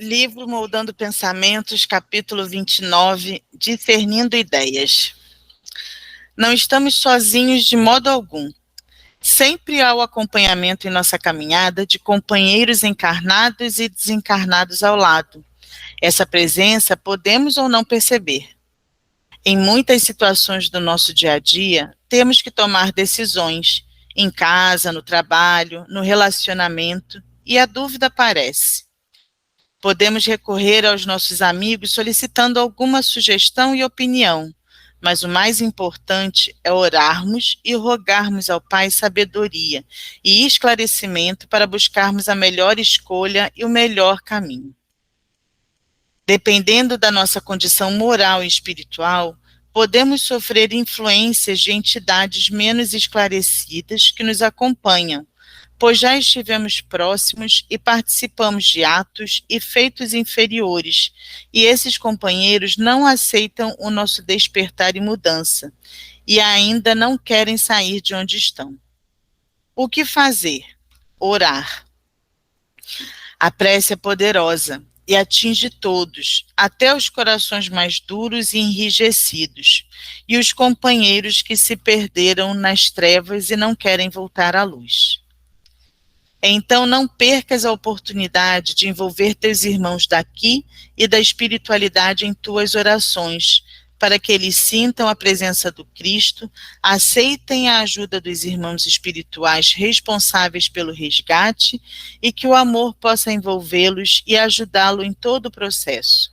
Livro Moldando Pensamentos, capítulo 29, Discernindo Ideias. Não estamos sozinhos de modo algum. Sempre há o acompanhamento em nossa caminhada de companheiros encarnados e desencarnados ao lado. Essa presença podemos ou não perceber. Em muitas situações do nosso dia a dia, temos que tomar decisões, em casa, no trabalho, no relacionamento, e a dúvida aparece. Podemos recorrer aos nossos amigos solicitando alguma sugestão e opinião, mas o mais importante é orarmos e rogarmos ao Pai sabedoria e esclarecimento para buscarmos a melhor escolha e o melhor caminho. Dependendo da nossa condição moral e espiritual, podemos sofrer influências de entidades menos esclarecidas que nos acompanham, pois já estivemos próximos e participamos de atos e feitos inferiores, e esses companheiros não aceitam o nosso despertar e mudança, e ainda não querem sair de onde estão. O que fazer? Orar. A prece é poderosa e atinge todos, até os corações mais duros e enrijecidos, e os companheiros que se perderam nas trevas e não querem voltar à luz. Então não percas a oportunidade de envolver teus irmãos daqui e da espiritualidade em tuas orações, para que eles sintam a presença do Cristo, aceitem a ajuda dos irmãos espirituais responsáveis pelo resgate e que o amor possa envolvê-los e ajudá-lo em todo o processo.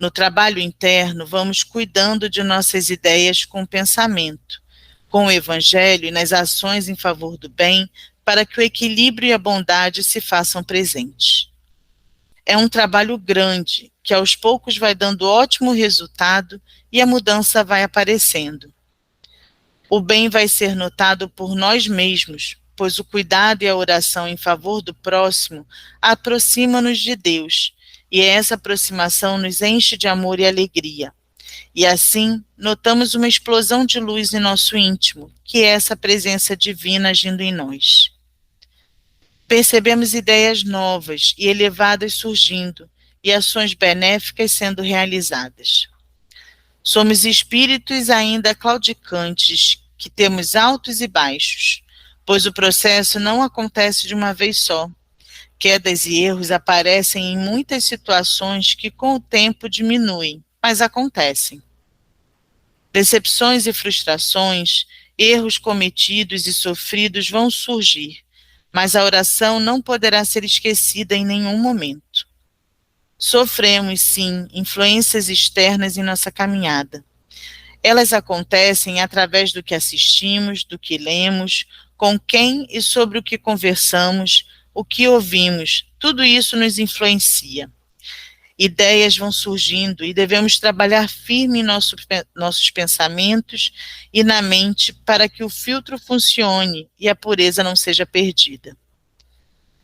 No trabalho interno, vamos cuidando de nossas ideias com o pensamento, com o Evangelho e nas ações em favor do bem, para que o equilíbrio e a bondade se façam presentes. É um trabalho grande, que aos poucos vai dando ótimo resultado e a mudança vai aparecendo. O bem vai ser notado por nós mesmos, pois o cuidado e a oração em favor do próximo aproximam-nos de Deus, e essa aproximação nos enche de amor e alegria. E assim, notamos uma explosão de luz em nosso íntimo, que é essa presença divina agindo em nós. Percebemos ideias novas e elevadas surgindo, e ações benéficas sendo realizadas. Somos espíritos ainda claudicantes, que temos altos e baixos, pois o processo não acontece de uma vez só. Quedas e erros aparecem em muitas situações que com o tempo diminuem, mas acontecem. Decepções e frustrações, erros cometidos e sofridos vão surgir, mas a oração não poderá ser esquecida em nenhum momento. Sofremos, sim, influências externas em nossa caminhada. Elas acontecem através do que assistimos, do que lemos, com quem e sobre o que conversamos, o que ouvimos, tudo isso nos influencia. Ideias vão surgindo e devemos trabalhar firme em nossos pensamentos e na mente para que o filtro funcione e a pureza não seja perdida.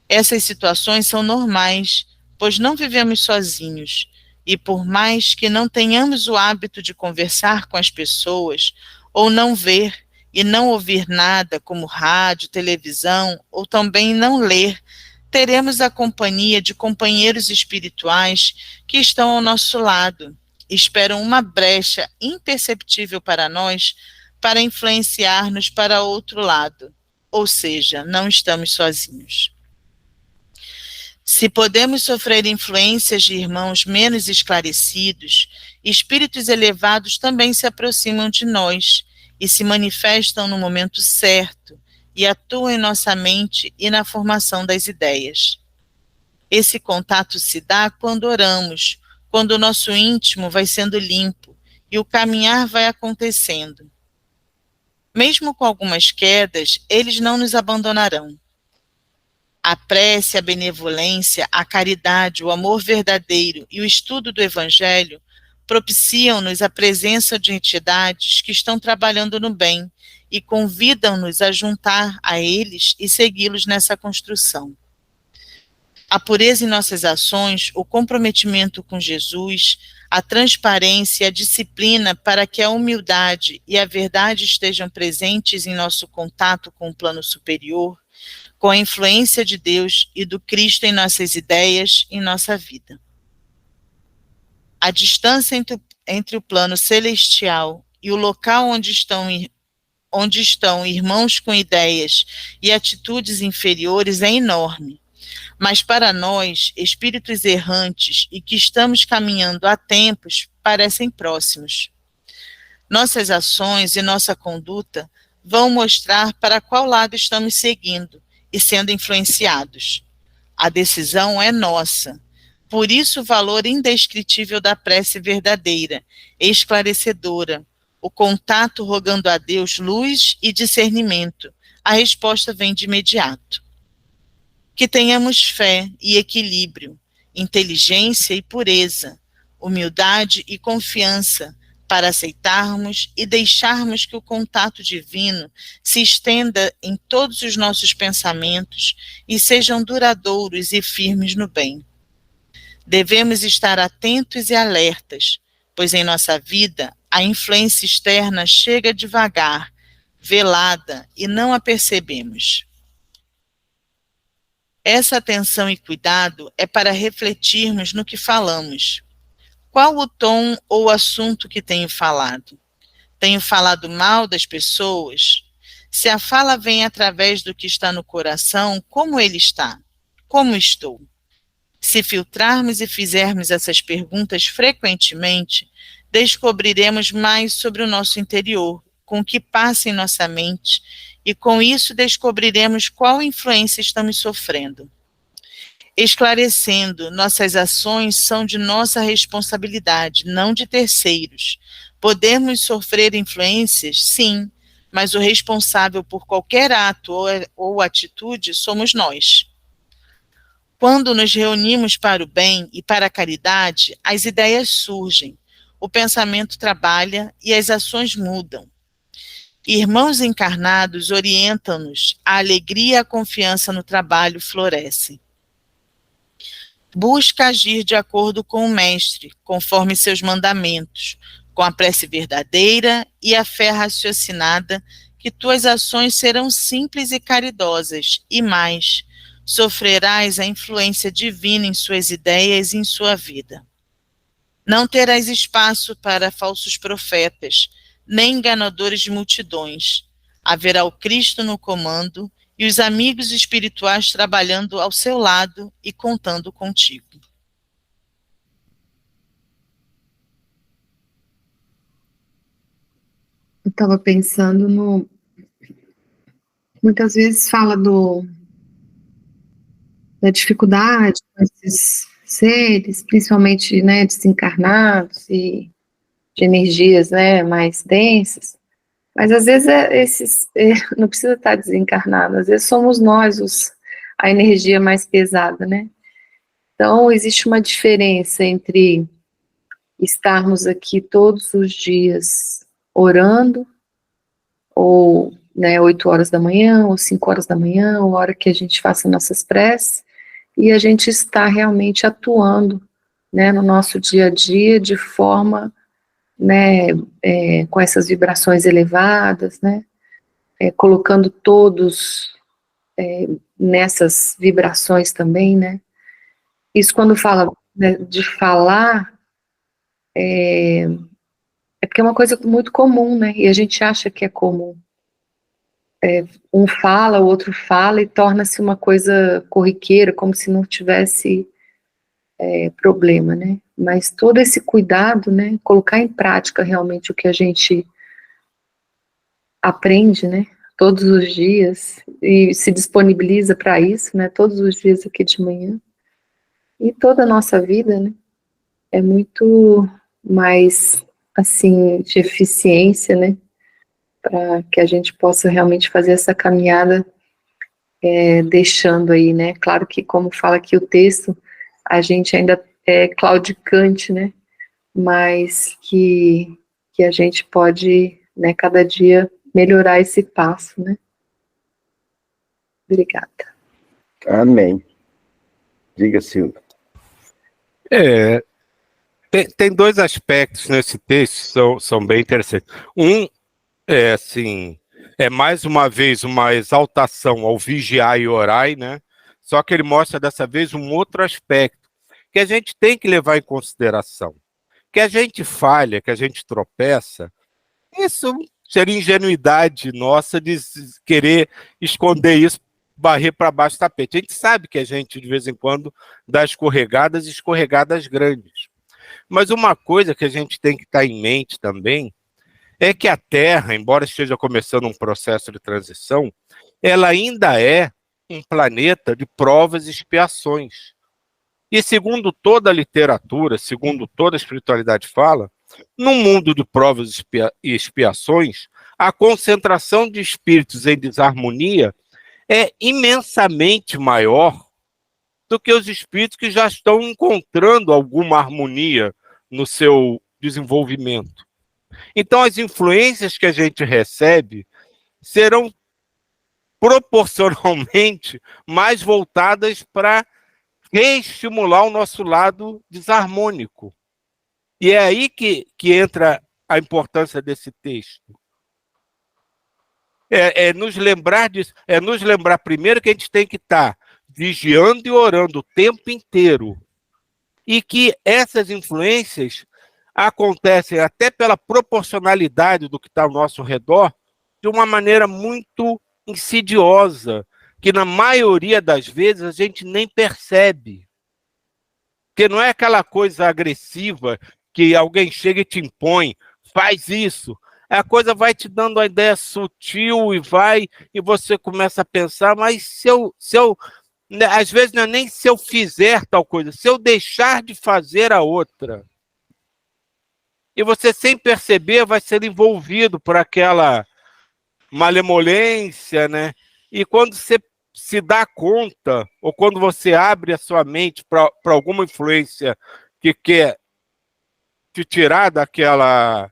Essas situações são normais, pois não vivemos sozinhos, e por mais que não tenhamos o hábito de conversar com as pessoas, ou não ver e não ouvir nada, como rádio, televisão, ou também não ler, teremos a companhia de companheiros espirituais que estão ao nosso lado, esperam uma brecha imperceptível para nós, para influenciar-nos para outro lado, ou seja, não estamos sozinhos. Se podemos sofrer influências de irmãos menos esclarecidos, espíritos elevados também se aproximam de nós e se manifestam no momento certo e atuam em nossa mente e na formação das ideias. Esse contato se dá quando oramos, quando o nosso íntimo vai sendo limpo e o caminhar vai acontecendo. Mesmo com algumas quedas, eles não nos abandonarão. A prece, a benevolência, a caridade, o amor verdadeiro e o estudo do Evangelho propiciam-nos a presença de entidades que estão trabalhando no bem e convidam-nos a juntar a eles e segui-los nessa construção. A pureza em nossas ações, o comprometimento com Jesus, a transparência e a disciplina para que a humildade e a verdade estejam presentes em nosso contato com o plano superior, com a influência de Deus e do Cristo em nossas ideias e em nossa vida. A distância entre o plano celestial e o local onde estão irmãos com ideias e atitudes inferiores é enorme. Mas para nós, espíritos errantes e que estamos caminhando há tempos, parecem próximos. Nossas ações e nossa conduta vão mostrar para qual lado estamos seguindo e sendo influenciados. A decisão é nossa. Por isso o valor indescritível da prece verdadeira, esclarecedora, o contato rogando a Deus luz e discernimento. A resposta vem de imediato. Que tenhamos fé e equilíbrio, inteligência e pureza, humildade e confiança, para aceitarmos e deixarmos que o contato divino se estenda em todos os nossos pensamentos e sejam duradouros e firmes no bem. Devemos estar atentos e alertas, pois em nossa vida a influência externa chega devagar, velada, e não a percebemos. Essa atenção e cuidado é para refletirmos no que falamos. Qual o tom ou assunto que tenho falado? Tenho falado mal das pessoas? Se a fala vem através do que está no coração, como ele está? Como estou? Se filtrarmos e fizermos essas perguntas frequentemente, descobriremos mais sobre o nosso interior, com o que passa em nossa mente, e com isso descobriremos qual influência estamos sofrendo. Esclarecendo, nossas ações são de nossa responsabilidade, não de terceiros. Podemos sofrer influências? Sim, mas o responsável por qualquer ato ou atitude somos nós. Quando nos reunimos para o bem e para a caridade, as ideias surgem, o pensamento trabalha e as ações mudam. Irmãos encarnados orientam-nos, a alegria e a confiança no trabalho florescem. Busca agir de acordo com o Mestre, conforme seus mandamentos, com a prece verdadeira e a fé raciocinada, que tuas ações serão simples e caridosas, e mais, sofrerás a influência divina em suas ideias e em sua vida. Não terás espaço para falsos profetas, nem enganadores de multidões. Haverá o Cristo no comando e os amigos espirituais trabalhando ao seu lado e contando contigo. Eu estava pensando no... Muitas vezes fala da dificuldade com esses seres, principalmente, né, desencarnados e de energias, né, mais densas. Mas às vezes não precisa estar desencarnado, às vezes somos nós a energia mais pesada, né? Então existe uma diferença entre estarmos aqui todos os dias orando, ou, né, 8 horas da manhã, ou 5 horas da manhã, ou a hora que a gente faça nossas preces, e a gente está realmente atuando, né, no nosso dia a dia de forma, né, com essas vibrações elevadas, né, colocando todos nessas vibrações também, né. Isso quando fala, né, de falar, é porque é uma coisa muito comum, né, e a gente acha que é comum. Um fala, o outro fala, e torna-se uma coisa corriqueira, como se não tivesse problema, né, mas todo esse cuidado, né, colocar em prática realmente o que a gente aprende, né, todos os dias, e se disponibiliza para isso, né, todos os dias aqui de manhã, e toda a nossa vida, né, é muito mais, assim, de eficiência, né, para que a gente possa realmente fazer essa caminhada, deixando aí, né, claro que como fala aqui o texto, a gente ainda é claudicante, né, mas que a gente pode, né, cada dia melhorar esse passo, né. Obrigada. Amém. Diga, Silvio. Tem dois aspectos nesse texto que são bem interessantes. Um é, assim, é mais uma vez uma exaltação ao vigiar e orai, né? Só que ele mostra dessa vez um outro aspecto que a gente tem que levar em consideração. Que a gente falha, que a gente tropeça, isso seria ingenuidade nossa de querer esconder isso, barrer para baixo do tapete. A gente sabe que a gente, de vez em quando, dá escorregadas e escorregadas grandes. Mas uma coisa que a gente tem que estar em mente também é que a Terra, embora esteja começando um processo de transição, ela ainda é um planeta de provas e expiações. E segundo toda a literatura, segundo toda a espiritualidade fala, no mundo de provas e expiações, a concentração de espíritos em desarmonia é imensamente maior do que os espíritos que já estão encontrando alguma harmonia no seu desenvolvimento. Então, as influências que a gente recebe serão proporcionalmente mais voltadas para reestimular o nosso lado desarmônico. E é aí que entra a importância desse texto. É nos lembrar disso, é nos lembrar primeiro que a gente tem que estar vigiando e orando o tempo inteiro. E que essas influências acontecem até pela proporcionalidade do que está ao nosso redor, de uma maneira muito insidiosa, que na maioria das vezes a gente nem percebe. Porque não é aquela coisa agressiva que alguém chega e te impõe, faz isso. A coisa vai te dando uma ideia sutil e você começa a pensar, mas se eu às vezes não é nem se eu fizer tal coisa, se eu deixar de fazer a outra. E você, sem perceber, vai ser envolvido por aquela malemolência, né? E quando você se dá conta, ou quando você abre a sua mente para alguma influência que quer te tirar daquela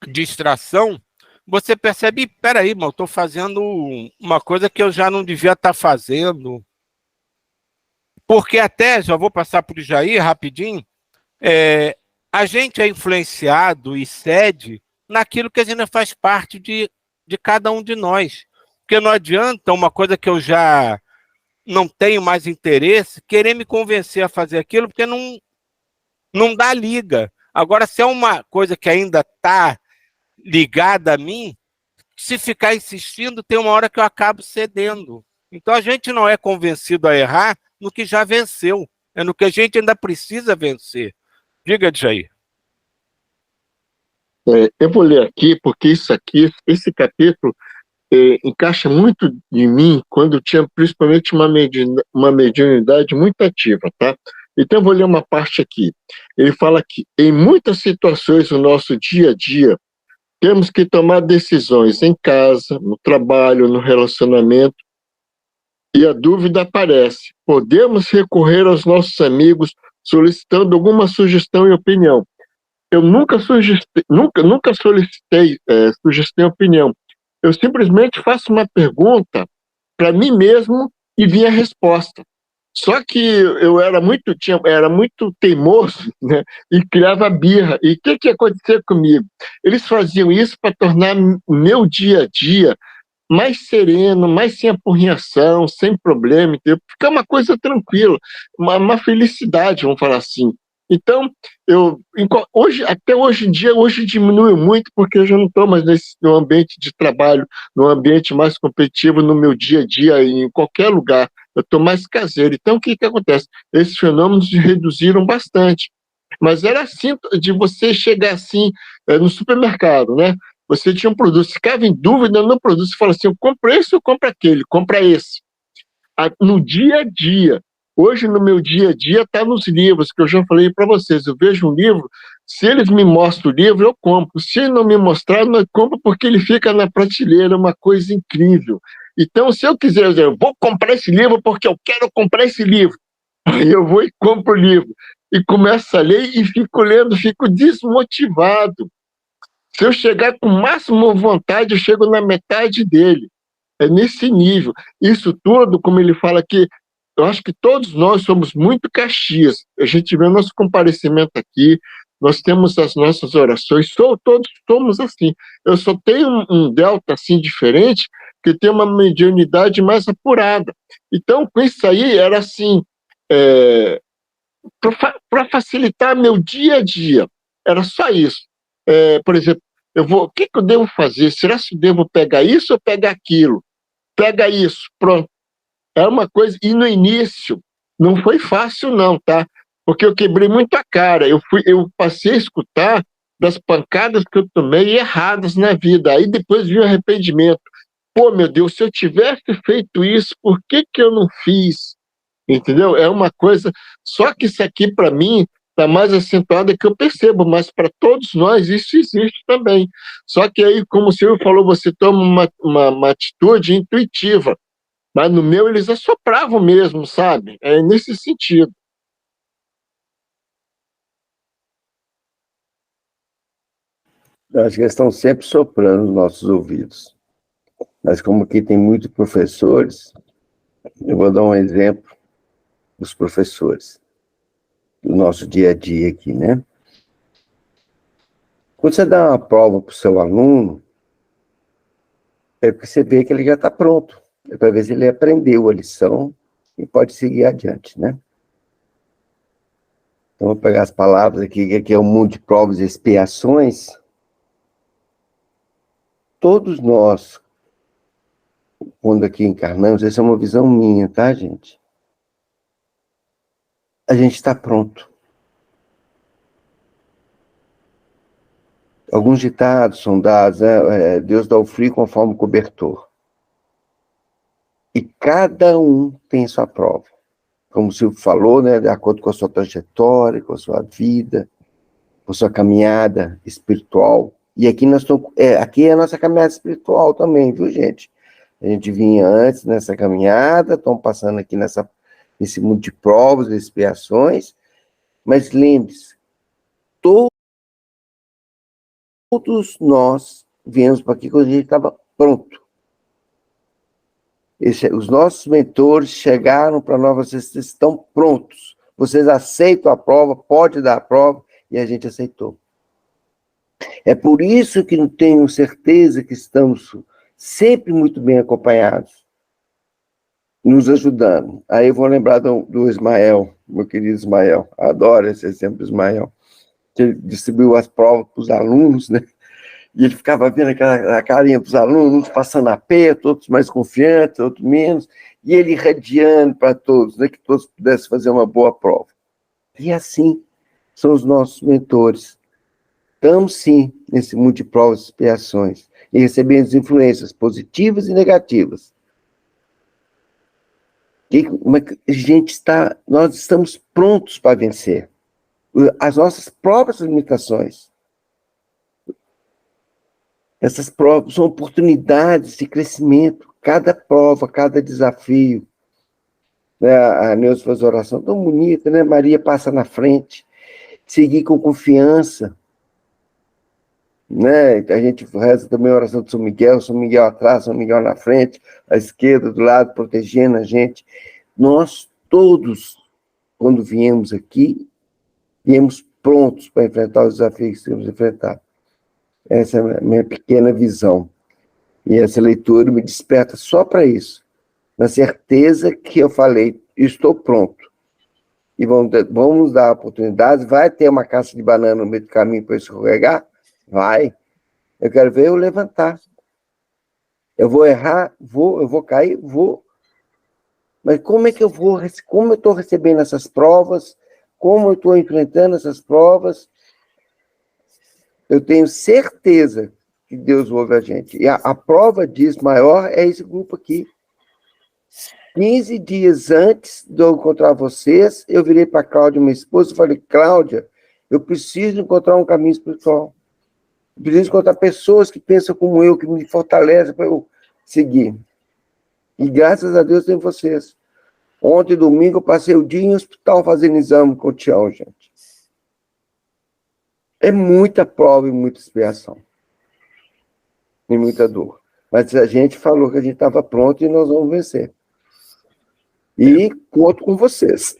distração, você percebe, peraí, mas eu estou fazendo uma coisa que eu já não devia estar fazendo. Porque até, já vou passar por Jair rapidinho, a gente é influenciado e cede naquilo que a gente faz parte de cada um de nós. Porque não adianta uma coisa que eu já não tenho mais interesse, querer me convencer a fazer aquilo, porque não dá liga. Agora, se é uma coisa que ainda está ligada a mim, se ficar insistindo, tem uma hora que eu acabo cedendo. Então, a gente não é convencido a errar no que já venceu, é no que a gente ainda precisa vencer. Diga, Jair. Eu vou ler aqui, porque esse capítulo encaixa muito em mim quando eu tinha principalmente uma mediunidade muito ativa, tá? Então eu vou ler uma parte aqui. Ele fala que em muitas situações do nosso dia a dia, temos que tomar decisões em casa, no trabalho, no relacionamento, e a dúvida aparece. Podemos recorrer aos nossos amigos solicitando alguma sugestão e opinião. Eu nunca solicitei sugestão e opinião. Eu simplesmente faço uma pergunta para mim mesmo e vi a resposta. Só que eu era muito teimoso, né, e criava birra. E o que acontecia comigo? Eles faziam isso para tornar o meu dia a dia mais sereno, mais sem apurrinhação, sem problema, entendeu? Ficar uma coisa tranquila, uma felicidade, vamos falar assim. Então, até hoje em dia, diminui muito, porque eu já não estou mais no ambiente de trabalho, no ambiente mais competitivo, no meu dia a dia, em qualquer lugar. Eu estou mais caseiro. Então, o que acontece? Esses fenômenos se reduziram bastante. Mas era assim, de você chegar assim, no supermercado, né? Você tinha um produto, ficava em dúvida no produto, você fala assim, eu compro esse ou compro aquele? Compra esse. No dia a dia, hoje no meu dia a dia está nos livros, que eu já falei para vocês, eu vejo um livro, se eles me mostram o livro, eu compro. Se não me mostrar, não compro, porque ele fica na prateleira, uma coisa incrível. Então, se eu quiser dizer, eu vou comprar esse livro porque eu quero comprar esse livro, aí eu vou e compro o livro. E começo a ler e fico lendo, fico desmotivado. Se eu chegar com máxima vontade, eu chego na metade dele. É nesse nível. Isso tudo, como ele fala aqui, eu acho que todos nós somos muito Caxias. A gente vê o nosso comparecimento aqui, nós temos as nossas orações, todos somos assim. Eu só tenho um delta assim diferente, que tem uma mediunidade mais apurada. Então, com isso aí, era assim, para facilitar meu dia a dia, era só isso. Por exemplo, o que eu devo fazer? Será que eu devo pegar isso ou pegar aquilo? Pega isso, pronto. É uma coisa, e no início não foi fácil não, tá? Porque eu quebrei muito a cara, eu passei a escutar das pancadas que eu tomei erradas na vida, aí depois vi o arrependimento. Pô, meu Deus, se eu tivesse feito isso, por que eu não fiz? Entendeu? É uma coisa, só que isso aqui para mim está mais acentuado que eu percebo, mas para todos nós isso existe também. Só que aí, como o senhor falou, você toma uma atitude intuitiva. Mas no meu eles assopravam mesmo, sabe? É nesse sentido. Eu acho que eles estão sempre soprando nos nossos ouvidos. Mas como aqui tem muitos professores, eu vou dar um exemplo dos professores, do nosso dia a dia aqui, né? Quando você dá uma prova para o seu aluno, é porque você vê que ele já está pronto. É para ver se ele aprendeu a lição e pode seguir adiante, né? Então, vou pegar as palavras aqui, que aqui é o mundo de provas e expiações. Todos nós, quando aqui encarnamos, essa é uma visão minha, tá, gente? A gente está pronto. Alguns ditados são dados, né? Deus dá o frio conforme o cobertor. E cada um tem sua prova. Como o Silvio falou, né? De acordo com a sua trajetória, com a sua vida, com a sua caminhada espiritual. E aqui nós estamos, aqui é a nossa caminhada espiritual também, viu, gente? A gente vinha antes nessa caminhada, estamos passando aqui nesse mundo de provas e expiações, mas lembre-se, todos nós viemos para aqui quando a gente estava pronto. Os nossos mentores chegaram para nós, vocês estão prontos. Vocês aceitam a prova, pode dar a prova, e a gente aceitou. É por isso que tenho certeza que estamos sempre muito bem acompanhados, nos ajudando. Aí eu vou lembrar do Ismael, meu querido Ismael, adoro esse exemplo do Ismael, que ele distribuiu as provas para os alunos, né? E ele ficava vendo aquela carinha dos alunos, uns passando aperto, outros mais confiantes, outros menos, e ele irradiando para todos, né, que todos pudessem fazer uma boa prova. E assim são os nossos mentores. Estamos, sim, nesse mundo de provas e expiações, e recebendo influências positivas e negativas. Nós estamos prontos para vencer as nossas próprias limitações. Essas provas são oportunidades de crescimento, cada prova, cada desafio. Né? A Neuza faz oração tão bonita, né? Maria passa na frente, seguir com confiança. Né? A gente reza também a oração de São Miguel atrás, São Miguel na frente, à esquerda, do lado, protegendo a gente. Nós todos, quando viemos aqui, viemos prontos para enfrentar os desafios que temos que enfrentar. Essa é a minha pequena visão. E essa leitura me desperta só para isso. Na certeza que eu falei, estou pronto. E vamos dar oportunidades. Vai ter uma caça de banana no meio do caminho para eu escorregar? Vai. Eu quero ver eu levantar. Eu vou errar? Vou. Eu vou cair? Vou. Mas como é que eu vou? Como eu estou recebendo essas provas? Como eu estou enfrentando essas provas? Eu tenho certeza que Deus ouve a gente. E a prova disso maior é esse grupo aqui. 15 dias antes de eu encontrar vocês, eu virei para a Cláudia, minha esposa, e falei, Cláudia, eu preciso encontrar um caminho espiritual. Eu preciso encontrar pessoas que pensam como eu, que me fortalecem para eu seguir. E graças a Deus tem vocês. Ontem, domingo, eu passei o dia em hospital fazendo exame com o Tião, gente. É muita prova e muita expiação. E muita dor. Mas a gente falou que a gente estava pronto e nós vamos vencer. E conto com vocês.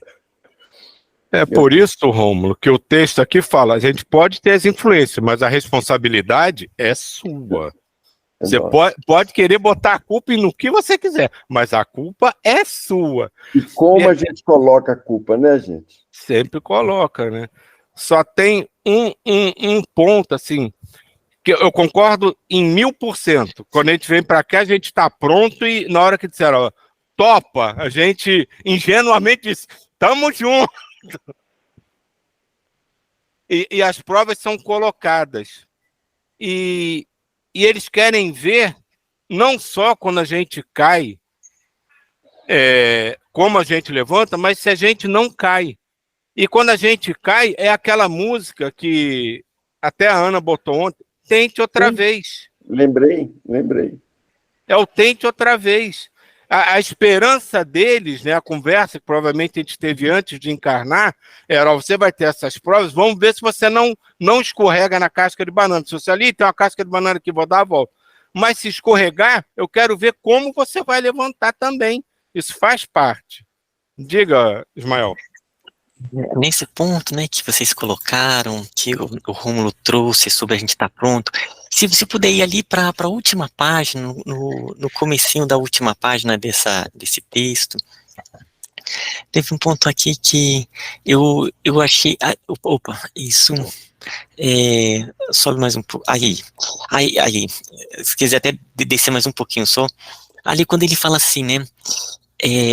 É por isso, Rômulo, que o texto aqui fala, a gente pode ter as influências, mas a responsabilidade é sua. Você pode querer botar a culpa no que você quiser, mas a culpa é sua. E como a gente coloca a culpa, né, gente? Sempre coloca, né? Só tem um ponto, assim, que eu concordo em 1000%. Quando a gente vem para cá, a gente está pronto e na hora que disseram, ó, topa, a gente ingenuamente diz, tamo junto. E as provas são colocadas. E eles querem ver, não só quando a gente cai, como a gente levanta, mas se a gente não cai. E quando a gente cai, é aquela música que até a Ana botou ontem, tente outra vez. Lembrei. É o tente outra vez. A esperança deles, né, a conversa que provavelmente a gente teve antes de encarnar, era, ó, você vai ter essas provas, vamos ver se você não escorrega na casca de banana. Se você ali tem uma casca de banana aqui, vou dar a volta. Mas se escorregar, eu quero ver como você vai levantar também. Isso faz parte. Diga, Ismael. Nesse ponto, né, que vocês colocaram, que o Rômulo trouxe sobre a gente estar pronto, se você puder ir ali para a última página, no comecinho da última página desse texto, teve um ponto aqui que eu achei, opa, isso, sobe mais um pouco, aí, se quiser até descer mais um pouquinho só, ali quando ele fala assim, né,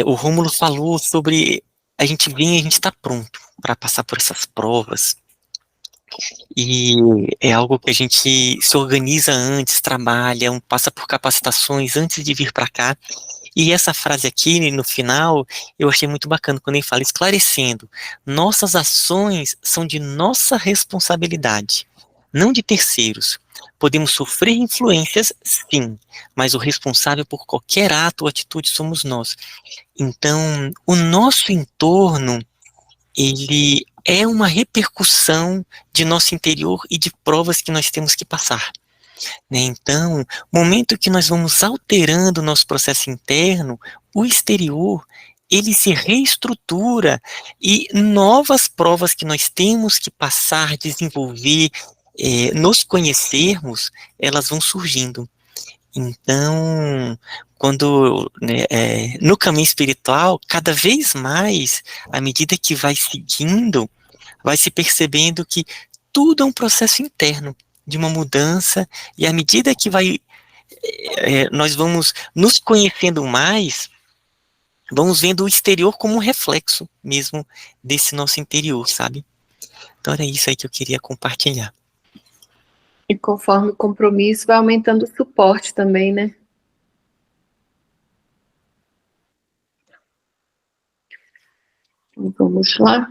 o Rômulo falou sobre a gente vem e a gente está pronto para passar por essas provas. E é algo que a gente se organiza antes, trabalha, passa por capacitações antes de vir para cá. E essa frase aqui, no final, eu achei muito bacana quando ele fala, esclarecendo, nossas ações são de nossa responsabilidade, não de terceiros. Podemos sofrer influências, sim, mas o responsável por qualquer ato ou atitude somos nós. Então, o nosso entorno, ele é uma repercussão de nosso interior e de provas que nós temos que passar, né? Então, no momento que nós vamos alterando o nosso processo interno, o exterior, ele se reestrutura e novas provas que nós temos que passar, desenvolver, nos conhecermos, elas vão surgindo. Então, quando, né, no caminho espiritual, cada vez mais, à medida que vai seguindo, vai se percebendo que tudo é um processo interno de uma mudança, e à medida que nós vamos nos conhecendo mais, vamos vendo o exterior como um reflexo mesmo desse nosso interior, sabe? Então era isso aí que eu queria compartilhar. E conforme o compromisso, vai aumentando o suporte também, né? Então, vamos lá.